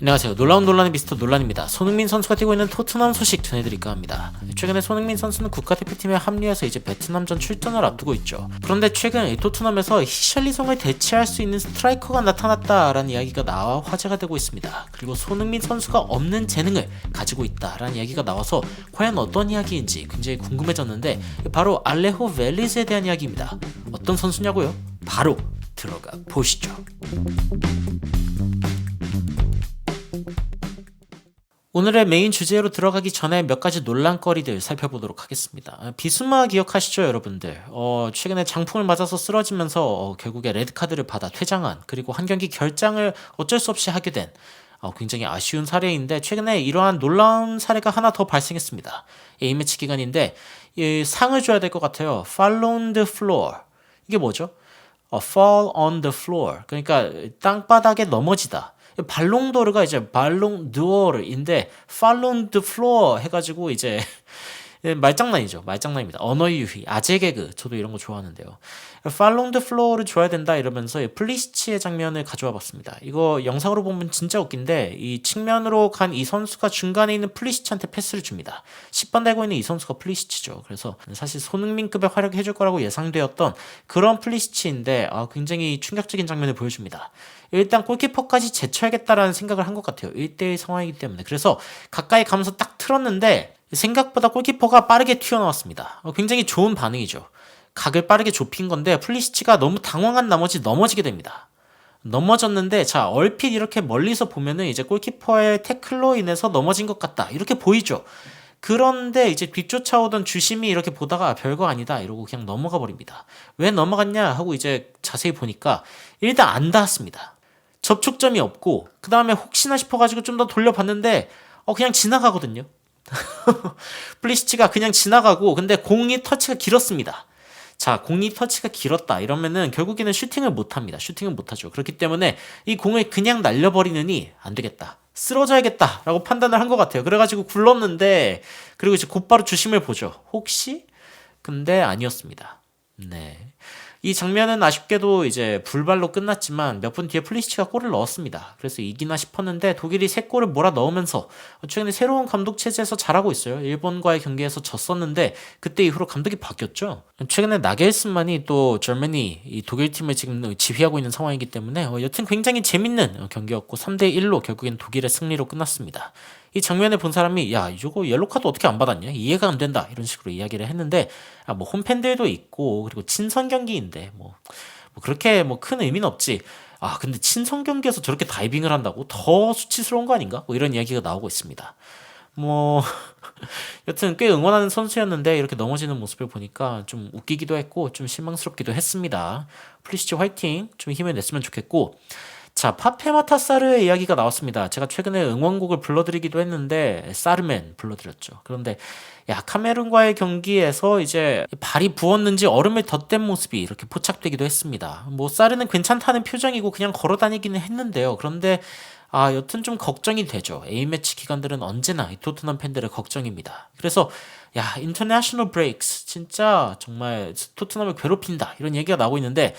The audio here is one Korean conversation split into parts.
안녕하세요. 놀라운 논란의 미스터 논란입니다. 손흥민 선수가 뛰고 있는 토트넘 소식 전해드릴까 합니다. 최근에 손흥민 선수는 국가대표팀에 합류해서 이제 베트남전 출전을 앞두고 있죠. 그런데 최근 토트넘에서 히샬리송을 대체할 수 있는 스트라이커가 나타났다라는 이야기가 나와 화제가 되고 있습니다. 그리고 손흥민 선수가 없는 재능을 가지고 있다라는 이야기가 나와서 과연 어떤 이야기인지 굉장히 궁금해졌는데 바로 알레호 벨리즈에 대한 이야기입니다. 어떤 선수냐고요? 바로 들어가 보시죠. 오늘의 메인 주제로 들어가기 전에 몇 가지 논란거리들 살펴보도록 하겠습니다. 비수마 기억하시죠, 여러분들? 최근에 장풍을 맞아서 쓰러지면서 결국에 레드카드를 받아 퇴장한, 그리고 한 경기 결장을 어쩔 수 없이 하게 된 굉장히 아쉬운 사례인데, 최근에 이러한 놀라운 사례가 하나 더 발생했습니다. A매치 기간인데 이 상을 줘야 될 것 같아요. Fall on the floor. 이게 뭐죠? Fall on the floor. 그러니까 땅바닥에 넘어지다. 발롱도르가 이제 발롱드어르인데 팔론 드 플로어 해가지고 이제 말장난이죠. 말장난입니다. 언어 유희, 아재 개그. 저도 이런 거 좋아하는데요. 팔롱 드 플로어를 줘야 된다 이러면서 플리시치의 장면을 가져와 봤습니다. 이거 영상으로 보면 진짜 웃긴데 이 측면으로 간 이 선수가 중간에 있는 플리시치한테 패스를 줍니다. 10번 달고 있는 이 선수가 플리시치죠. 그래서 사실 손흥민급의 활약을 해줄 거라고 예상되었던 그런 플리시치인데 굉장히 충격적인 장면을 보여줍니다. 일단 골키퍼까지 제쳐야겠다라는 생각을 한 것 같아요. 1대1 상황이기 때문에. 그래서 가까이 가면서 딱 틀었는데 생각보다 골키퍼가 빠르게 튀어나왔습니다. 굉장히 좋은 반응이죠. 각을 빠르게 좁힌 건데 플리시치가 너무 당황한 나머지 넘어지게 됩니다. 넘어졌는데 자 얼핏 이렇게 멀리서 보면은 이제 골키퍼의 태클로 인해서 넘어진 것 같다 이렇게 보이죠. 그런데 이제 뒤쫓아오던 주심이 이렇게 보다가 별거 아니다 이러고 그냥 넘어가 버립니다. 왜 넘어갔냐 하고 이제 자세히 보니까 일단 안 닿았습니다. 접촉점이 없고 그 다음에 혹시나 싶어가지고 좀 더 돌려봤는데 그냥 지나가거든요. 플리시치가 그냥 지나가고 근데 공이 터치가 길었습니다. 자, 공이 터치가 길었다 이러면은 결국에는 슈팅을 못합니다. 슈팅은 못하죠. 그렇기 때문에 이 공을 그냥 날려버리느니 안 되겠다. 쓰러져야겠다 라고 판단을 한 것 같아요. 그래가지고 굴렀는데 그리고 이제 곧바로 주심을 보죠. 혹시? 근데 아니었습니다. 네. 이 장면은 아쉽게도 이제 불발로 끝났지만 몇 분 뒤에 플리시치가 골을 넣었습니다. 그래서 이기나 싶었는데 독일이 3골을 몰아 넣으면서 최근에 새로운 감독 체제에서 잘하고 있어요. 일본과의 경기에서 졌었는데 그때 이후로 감독이 바뀌었죠. 최근에 나겔슨만이 또 저머니 이 독일 팀을 지금 지휘하고 있는 상황이기 때문에 여튼 굉장히 재밌는 경기였고 3대1로 결국엔 독일의 승리로 끝났습니다. 이 장면을 본 사람이 야 이거 옐로카드 어떻게 안 받았냐 이해가 안 된다 이런 식으로 이야기를 했는데 뭐 홈팬들도 있고 그리고 친선 경기인데 뭐 그렇게 뭐 큰 의미는 없지. 근데 친선 경기에서 저렇게 다이빙을 한다고 더 수치스러운 거 아닌가? 뭐 이런 이야기가 나오고 있습니다. 뭐 여튼 꽤 응원하는 선수였는데 이렇게 넘어지는 모습을 보니까 좀 웃기기도 했고 좀 실망스럽기도 했습니다. 플리시치 화이팅 좀 힘을 냈으면 좋겠고 자, 파페마타사르의 이야기가 나왔습니다. 제가 최근에 응원곡을 불러드리기도 했는데 사르멘 불러드렸죠. 그런데 카메룬과의 경기에서 이제 발이 부었는지 얼음을 덧댄 모습이 이렇게 포착되기도 했습니다. 뭐 사르는 괜찮다는 표정이고 그냥 걸어다니기는 했는데요. 그런데 여튼 좀 걱정이 되죠. A매치 기간들은 언제나 이 토트넘 팬들의 걱정입니다. 그래서 인터내셔널 브레이크스 진짜 정말 토트넘을 괴롭힌다 이런 얘기가 나오고 있는데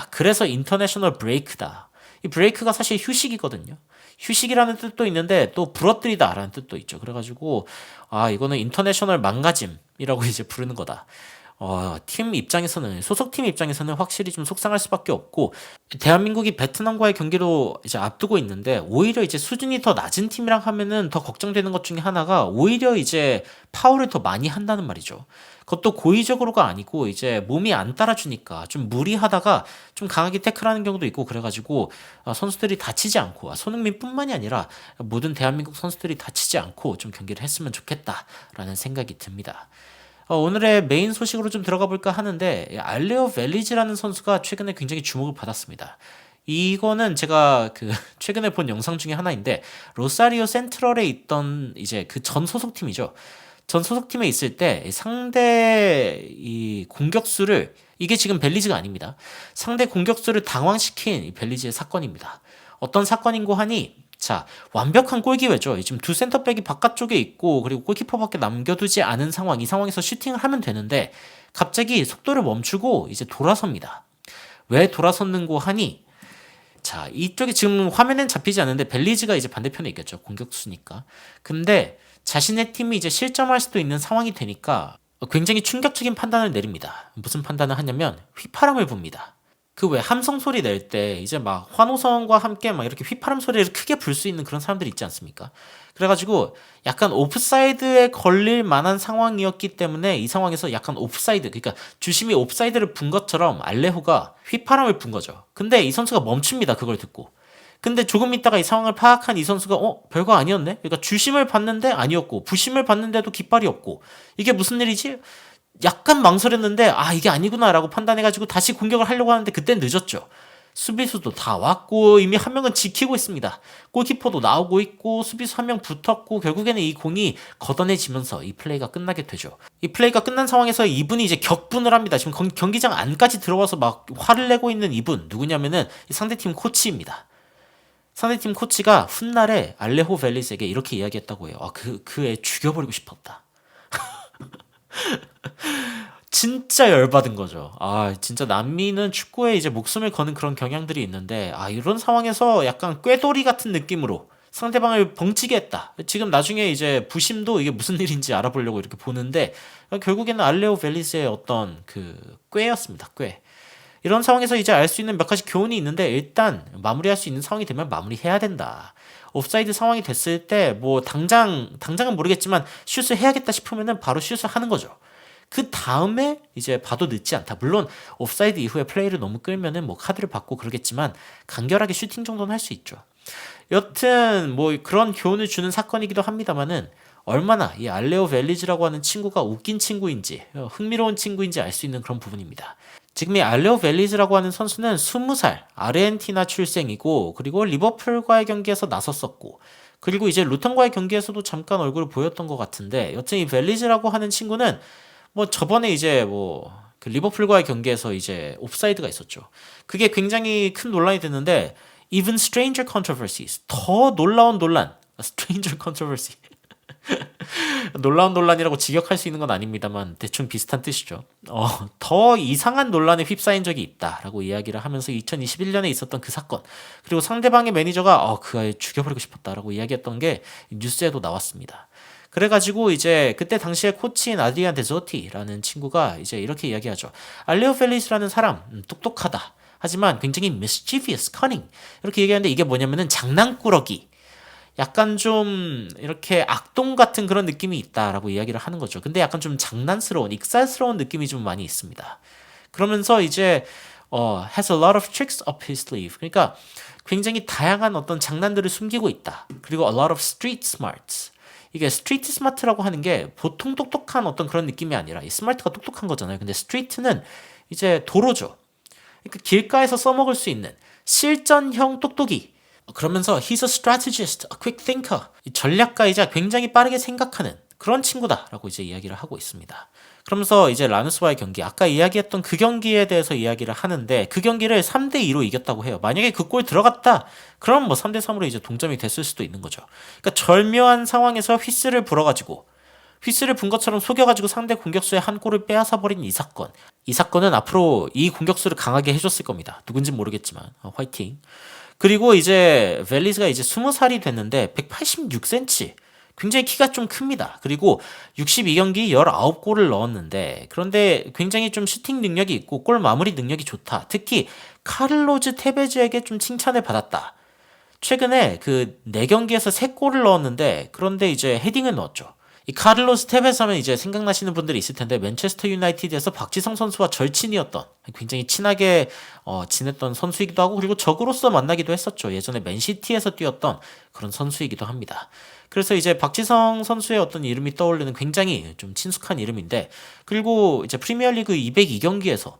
그래서 인터내셔널 브레이크다. 이 브레이크가 사실 휴식이거든요. 휴식이라는 뜻도 있는데 또 부러뜨리다라는 뜻도 있죠. 그래가지고 이거는 인터내셔널 망가짐이라고 이제 부르는 거다. 팀 입장에서는 소속팀 입장에서는 확실히 좀 속상할 수밖에 없고 대한민국이 베트남과의 경기로 이제 앞두고 있는데 오히려 이제 수준이 더 낮은 팀이랑 하면은 더 걱정되는 것 중에 하나가 오히려 이제 파울을 더 많이 한다는 말이죠. 그것도 고의적으로가 아니고 이제 몸이 안 따라주니까 좀 무리하다가 좀 강하게 태클하는 경우도 있고 그래가지고 선수들이 다치지 않고 손흥민뿐만이 아니라 모든 대한민국 선수들이 다치지 않고 좀 경기를 했으면 좋겠다라는 생각이 듭니다. 오늘의 메인 소식으로 좀 들어가 볼까 하는데 알레오 벨리즈라는 선수가 최근에 굉장히 주목을 받았습니다. 이거는 제가 최근에 본 영상 중에 하나인데 로사리오 센트럴에 있던 이제 그 전 소속팀이죠. 전 소속팀에 있을 때 상대 이 공격수를 이게 지금 벨리즈가 아닙니다. 상대 공격수를 당황시킨 이 벨리즈의 사건입니다. 어떤 사건인고 하니 자, 완벽한 골기회죠. 지금 두 센터백이 바깥쪽에 있고 그리고 골키퍼밖에 남겨두지 않은 상황. 이 상황에서 슈팅을 하면 되는데 갑자기 속도를 멈추고 이제 돌아섭니다. 왜 돌아섰는고 하니 자, 이쪽에 지금 화면엔 잡히지 않는데 벨리즈가 이제 반대편에 있겠죠. 공격수니까. 근데 자신의 팀이 이제 실점할 수도 있는 상황이 되니까 굉장히 충격적인 판단을 내립니다. 무슨 판단을 하냐면 휘파람을 붑니다. 그 왜 함성 소리 낼 때 이제 막 환호성과 함께 막 이렇게 휘파람 소리를 크게 불 수 있는 그런 사람들이 있지 않습니까? 그래가지고 약간 오프사이드에 걸릴 만한 상황이었기 때문에 이 상황에서 약간 오프사이드, 그러니까 주심이 옵사이드를 분 것처럼 알레호가 휘파람을 분 거죠. 근데 이 선수가 멈춥니다. 그걸 듣고. 근데 조금 있다가 이 상황을 파악한 이 선수가 별거 아니었네? 그러니까 주심을 받는데 아니었고 부심을 받는데도 깃발이 없고 이게 무슨 일이지? 약간 망설였는데 이게 아니구나라고 판단해가지고 다시 공격을 하려고 하는데 그땐 늦었죠. 수비수도 다 왔고 이미 한 명은 지키고 있습니다. 골키퍼도 나오고 있고 수비수 한 명 붙었고 결국에는 이 공이 걷어내지면서 이 플레이가 끝나게 되죠. 이 플레이가 끝난 상황에서 이분이 이제 격분을 합니다. 지금 경기장 안까지 들어와서 막 화를 내고 있는 이분 누구냐면은 이 상대팀 코치입니다. 상대팀 코치가 훗날에 알레호 벨리스에게 이렇게 이야기했다고 해요. 그 애 죽여버리고 싶었다. 진짜 열받은 거죠. 진짜 남미는 축구에 이제 목숨을 거는 그런 경향들이 있는데, 이런 상황에서 약간 꾀돌이 같은 느낌으로 상대방을 벙찌게 했다. 지금 나중에 이제 부심도 이게 무슨 일인지 알아보려고 이렇게 보는데, 결국에는 알레오 벨리스의 어떤 그 꾀였습니다. 꾀. 이런 상황에서 이제 알 수 있는 몇 가지 교훈이 있는데, 일단 마무리할 수 있는 상황이 되면 마무리해야 된다. 옵사이드 상황이 됐을 때 뭐 당장은 모르겠지만 슛을 해야겠다 싶으면은 바로 슛을 하는 거죠. 그 다음에 이제 봐도 늦지 않다. 물론 옵사이드 이후에 플레이를 너무 끌면은 뭐 카드를 받고 그러겠지만 간결하게 슈팅 정도는 할 수 있죠. 여튼 뭐 그런 교훈을 주는 사건이기도 합니다만은 얼마나 이 알레오 벨리즈라고 하는 친구가 웃긴 친구인지 흥미로운 친구인지 알 수 있는 그런 부분입니다. 지금 이 알레오 벨리즈라고 하는 선수는 20살 아르헨티나 출생이고 그리고 리버풀과의 경기에서 나섰었고 그리고 이제 루턴과의 경기에서도 잠깐 얼굴을 보였던 것 같은데 여튼 이 벨리즈라고 하는 친구는 뭐 저번에 이제 뭐 그 리버풀과의 경기에서 이제 옵사이드가 있었죠. 그게 굉장히 큰 논란이 됐는데 even stranger controversies 더 놀라운 논란 stranger controversy 놀라운 논란이라고 직역할 수 있는 건 아닙니다만 대충 비슷한 뜻이죠. 더 이상한 논란에 휩싸인 적이 있다라고 이야기를 하면서 2021년에 있었던 그 사건 그리고 상대방의 매니저가 그 아이 죽여버리고 싶었다라고 이야기했던 게 뉴스에도 나왔습니다. 그래가지고 이제 그때 당시에 코치인 아드리안 데조티라는 친구가 이제 이렇게 이야기하죠. 알레오 펠리스라는 사람 똑똑하다. 하지만 굉장히 mischievous, cunning 이렇게 얘기하는데 이게 뭐냐면은 장난꾸러기 약간 좀 이렇게 악동 같은 그런 느낌이 있다라고 이야기를 하는 거죠. 근데 약간 좀 장난스러운, 익살스러운 느낌이 좀 많이 있습니다. 그러면서 이제 has a lot of tricks up his sleeve. 그러니까 굉장히 다양한 어떤 장난들을 숨기고 있다. 그리고 a lot of street smarts. 이게 스트리트 스마트라고 하는 게 보통 똑똑한 어떤 그런 느낌이 아니라 이 스마트가 똑똑한 거잖아요. 근데 스트리트는 이제 도로죠. 그러니까 길가에서 써먹을 수 있는 실전형 똑똑이. 그러면서 he's a strategist, a quick thinker. 전략가이자 굉장히 빠르게 생각하는 그런 친구다라고 이제 이야기를 하고 있습니다. 그러면서 이제 라누스와의 경기, 아까 이야기했던 그 경기에 대해서 이야기를 하는데 그 경기를 3대2로 이겼다고 해요. 만약에 그 골 들어갔다, 그럼 뭐 3대3으로 이제 동점이 됐을 수도 있는 거죠. 그러니까 절묘한 상황에서 휘슬을 불어가지고 휘슬을 분 것처럼 속여가지고 상대 공격수의 한 골을 빼앗아버린 이 사건. 이 사건은 앞으로 이 공격수를 강하게 해줬을 겁니다. 누군진 모르겠지만 화이팅. 그리고 이제 벨리스가 이제 20살이 됐는데 186cm. 굉장히 키가 좀 큽니다. 그리고 62경기 19골을 넣었는데 그런데 굉장히 좀 슈팅 능력이 있고 골 마무리 능력이 좋다. 특히 카를로즈 테베즈에게 좀 칭찬을 받았다. 최근에 그 4경기에서 3골을 넣었는데 그런데 이제 헤딩을 넣었죠. 이 카를로스 테베스 하면 이제 생각나시는 분들이 있을 텐데 맨체스터 유나이티드에서 박지성 선수와 절친이었던 굉장히 친하게 지냈던 선수이기도 하고 그리고 적으로서 만나기도 했었죠. 예전에 맨시티에서 뛰었던 그런 선수이기도 합니다. 그래서 이제 박지성 선수의 어떤 이름이 떠오르는 굉장히 좀 친숙한 이름인데 그리고 이제 프리미어리그 202경기에서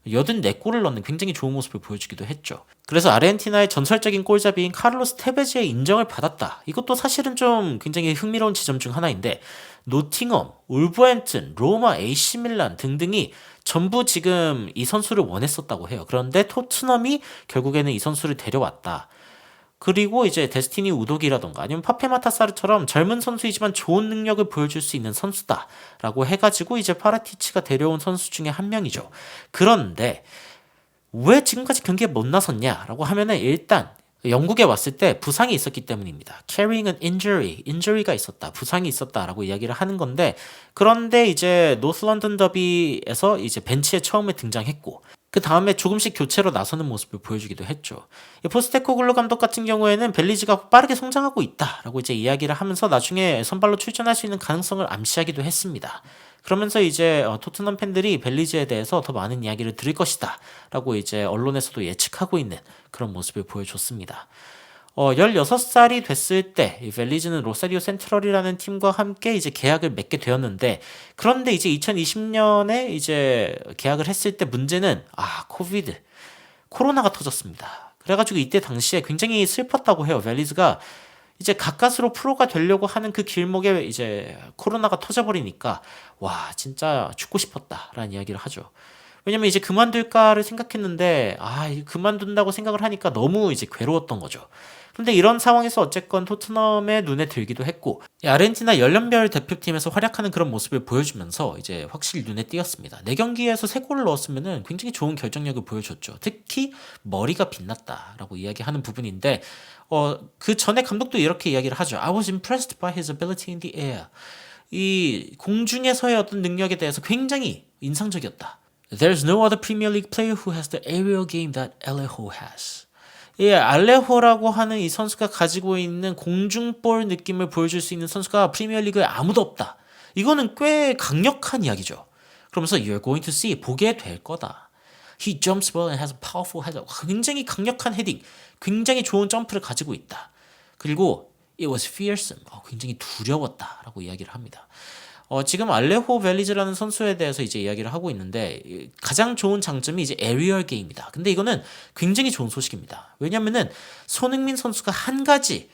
84골을 넣는 굉장히 좋은 모습을 보여주기도 했죠. 그래서 아르헨티나의 전설적인 골잡이인 카를로스 테베즈의 인정을 받았다. 이것도 사실은 좀 굉장히 흥미로운 지점 중 하나인데 노팅엄, 울버햄튼, 로마, AC 밀란 등등이 전부 지금 이 선수를 원했었다고 해요. 그런데 토트넘이 결국에는 이 선수를 데려왔다. 그리고 이제 데스티니 우독이라던가 아니면 파페 마타사르처럼 젊은 선수이지만 좋은 능력을 보여줄 수 있는 선수다라고 해가지고 이제 파라티치가 데려온 선수 중에 한 명이죠. 그런데 왜 지금까지 경기에 못 나섰냐라고 하면은 일단 영국에 왔을 때 부상이 있었기 때문입니다. carrying an injury가 있었다, 부상이 있었다라고 이야기를 하는 건데, 그런데 이제 노스 런던 더비에서 이제 벤치에 처음에 등장했고, 그 다음에 조금씩 교체로 나서는 모습을 보여주기도 했죠. 이 포스테코글루 감독 같은 경우에는 벨리즈가 빠르게 성장하고 있다라고 이제 이야기를 하면서 나중에 선발로 출전할 수 있는 가능성을 암시하기도 했습니다. 그러면서 이제 토트넘 팬들이 벨리즈에 대해서 더 많은 이야기를 들을 것이다 라고 이제 언론에서도 예측하고 있는 그런 모습을 보여줬습니다. 16살이 됐을 때, 이 벨리즈는 로사리오 센트럴이라는 팀과 함께 이제 계약을 맺게 되었는데, 그런데 이제 2020년에 이제 계약을 했을 때 문제는, 코로나가 터졌습니다. 그래가지고 이때 당시에 굉장히 슬펐다고 해요. 벨리즈가 이제 가까스로 프로가 되려고 하는 그 길목에 이제 코로나가 터져버리니까, 와, 진짜 죽고 싶었다라는 이야기를 하죠. 왜냐면 이제 그만둘까를 생각했는데, 그만둔다고 생각을 하니까 너무 이제 괴로웠던 거죠. 그런데 이런 상황에서 어쨌건 토트넘의 눈에 들기도 했고, 이 아르헨티나 연령별 대표팀에서 활약하는 그런 모습을 보여주면서 이제 확실히 눈에 띄었습니다. 4경기에서 3골을 넣었으면은 굉장히 좋은 결정력을 보여줬죠. 특히 머리가 빛났다라고 이야기하는 부분인데, 그 전에 감독도 이렇게 이야기를 하죠. I was impressed by his ability in the air. 이 공중에서의 어떤 능력에 대해서 굉장히 인상적이었다. There's no other Premier League player who has the aerial game that Alejo has. 이 알레호라고 하는 이 선수가 가지고 있는 공중볼 느낌을 보여줄 수 있는 선수가 프리미어리그에 아무도 없다. 이거는 꽤 강력한 이야기죠. 그러면서 you're going to see, 보게 될 거다. He jumps well and has a powerful header. 굉장히 강력한 헤딩, 굉장히 좋은 점프를 가지고 있다. 그리고 it was fearsome. 굉장히 두려웠다라고 이야기를 합니다. 지금 알레호 벨리즈라는 선수에 대해서 이제 이야기를 하고 있는데, 가장 좋은 장점이 이제 에리얼 게임이다. 근데 이거는 굉장히 좋은 소식입니다. 왜냐면은 손흥민 선수가 한 가지,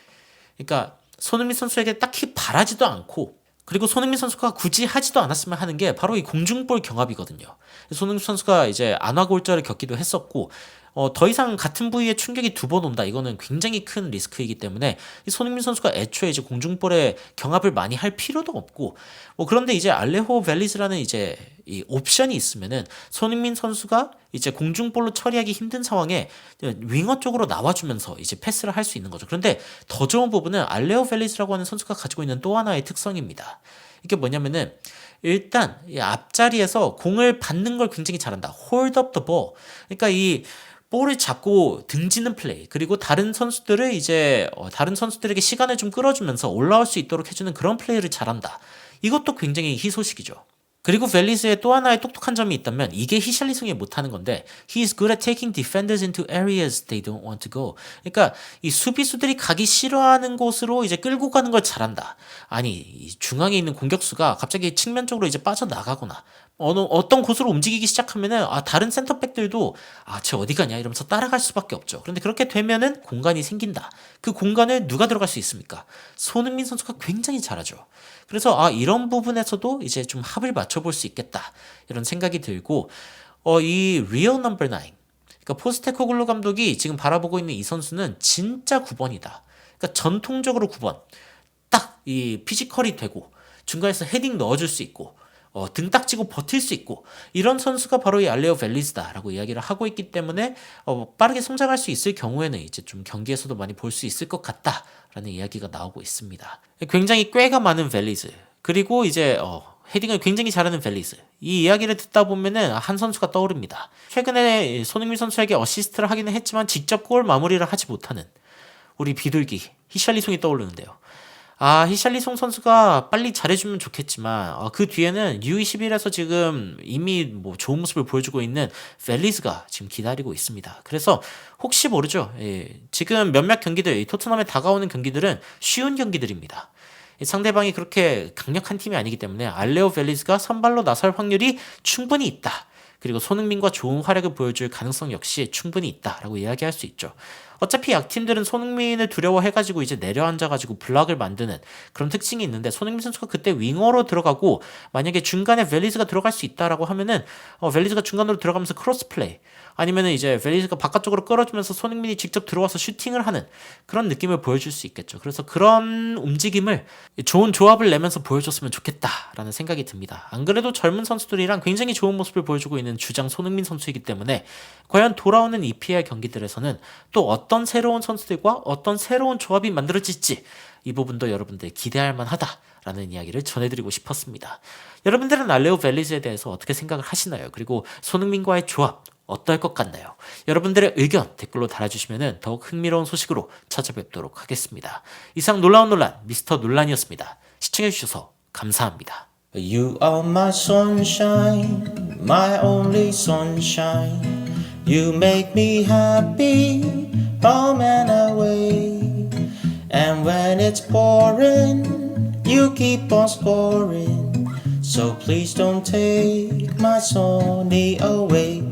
그러니까 손흥민 선수에게 딱히 바라지도 않고, 그리고 손흥민 선수가 굳이 하지도 않았으면 하는 게 바로 이 공중볼 경합이거든요. 손흥민 선수가 이제 안화골절을 겪기도 했었고, 더 이상 같은 부위에 충격이 2번 온다. 이거는 굉장히 큰 리스크이기 때문에 이 손흥민 선수가 애초에 이제 공중볼에 경합을 많이 할 필요도 없고, 그런데 이제 알레호 벨리즈라는 이제 이 옵션이 있으면은 손흥민 선수가 이제 공중볼로 처리하기 힘든 상황에 윙어 쪽으로 나와주면서 이제 패스를 할 수 있는 거죠. 그런데 더 좋은 부분은 알레호 벨리즈라고 하는 선수가 가지고 있는 또 하나의 특성입니다. 이게 뭐냐면은 일단 이 앞자리에서 공을 받는 걸 굉장히 잘한다. Hold up the ball. 그러니까 이 볼을 잡고 등지는 플레이, 그리고 다른 선수들을 이제 다른 선수들에게 시간을 좀 끌어주면서 올라올 수 있도록 해주는 그런 플레이를 잘한다. 이것도 굉장히 희소식이죠. 그리고 벨리즈의 또 하나의 똑똑한 점이 있다면 이게 히샬리송이 못하는 건데, he is good at taking defenders into areas they don't want to go. 그러니까 이 수비수들이 가기 싫어하는 곳으로 이제 끌고 가는 걸 잘한다. 아니, 이 중앙에 있는 공격수가 갑자기 측면 쪽으로 이제 빠져나가거나 어떤 곳으로 움직이기 시작하면은 다른 센터백들도 쟤 어디 가냐 이러면서 따라갈 수밖에 없죠. 그런데 그렇게 되면은 공간이 생긴다. 그 공간에 누가 들어갈 수 있습니까? 손흥민 선수가 굉장히 잘하죠. 그래서 이런 부분에서도 이제 좀 합을 맞춰볼 수 있겠다 이런 생각이 들고, 이 리얼 넘버 9, 그러니까 포스테코글루 감독이 지금 바라보고 있는 이 선수는 진짜 9번이다. 그러니까 전통적으로 9번, 딱 이 피지컬이 되고 중간에서 헤딩 넣어줄 수 있고 등 딱지고 버틸 수 있고, 이런 선수가 바로 이 알레오 벨리즈다라고 이야기를 하고 있기 때문에 빠르게 성장할 수 있을 경우에는 이제 좀 경기에서도 많이 볼 수 있을 것 같다라는 이야기가 나오고 있습니다. 굉장히 꾀가 많은 벨리즈, 그리고 이제 헤딩을 굉장히 잘하는 벨리즈, 이 이야기를 듣다 보면은 한 선수가 떠오릅니다. 최근에 손흥민 선수에게 어시스트를 하기는 했지만 직접 골 마무리를 하지 못하는 우리 비둘기 히샬리송이 떠오르는데요. 히샬리송 선수가 빨리 잘해주면 좋겠지만 그 뒤에는 U21에서 지금 이미 좋은 모습을 보여주고 있는 벨리즈가 지금 기다리고 있습니다. 그래서 혹시 모르죠. 지금 몇몇 경기들, 토트넘에 다가오는 경기들은 쉬운 경기들입니다. 상대방이 그렇게 강력한 팀이 아니기 때문에 알레오 벨리즈가 선발로 나설 확률이 충분히 있다. 그리고 손흥민과 좋은 활약을 보여줄 가능성 역시 충분히 있다라고 이야기할 수 있죠. 어차피 약팀들은 손흥민을 두려워해가지고 이제 내려앉아가지고 블락을 만드는 그런 특징이 있는데 손흥민 선수가 그때 윙어로 들어가고 만약에 중간에 벨리즈가 들어갈 수 있다라고 하면은 벨리즈가 중간으로 들어가면서 크로스 플레이 아니면은 이제 벨리즈가 바깥쪽으로 끌어주면서 손흥민이 직접 들어와서 슈팅을 하는 그런 느낌을 보여줄 수 있겠죠. 그래서 그런 움직임을 좋은 조합을 내면서 보여줬으면 좋겠다라는 생각이 듭니다. 안 그래도 젊은 선수들이랑 굉장히 좋은 모습을 보여주고 있는 주장 손흥민 선수이기 때문에 과연 돌아오는 EPL 경기들에서는 또 어떤 새로운 선수들과 어떤 새로운 조합이 만들어질지 이 부분도 여러분들 기대할 만하다라는 이야기를 전해드리고 싶었습니다. 여러분들은 알레오 벨리즈에 대해서 어떻게 생각을 하시나요? 그리고 손흥민과의 조합 어떨 것 같나요? 여러분들의 의견 댓글로 달아주시면 더욱 흥미로운 소식으로 찾아뵙도록 하겠습니다. 이상 놀라운 논란 미스터 논란이었습니다. 시청해주셔서 감사합니다. You are my sunshine, my only sunshine. You make me happy, home and away. And when it's boring, you keep on scoring. So please don't take my Sony away.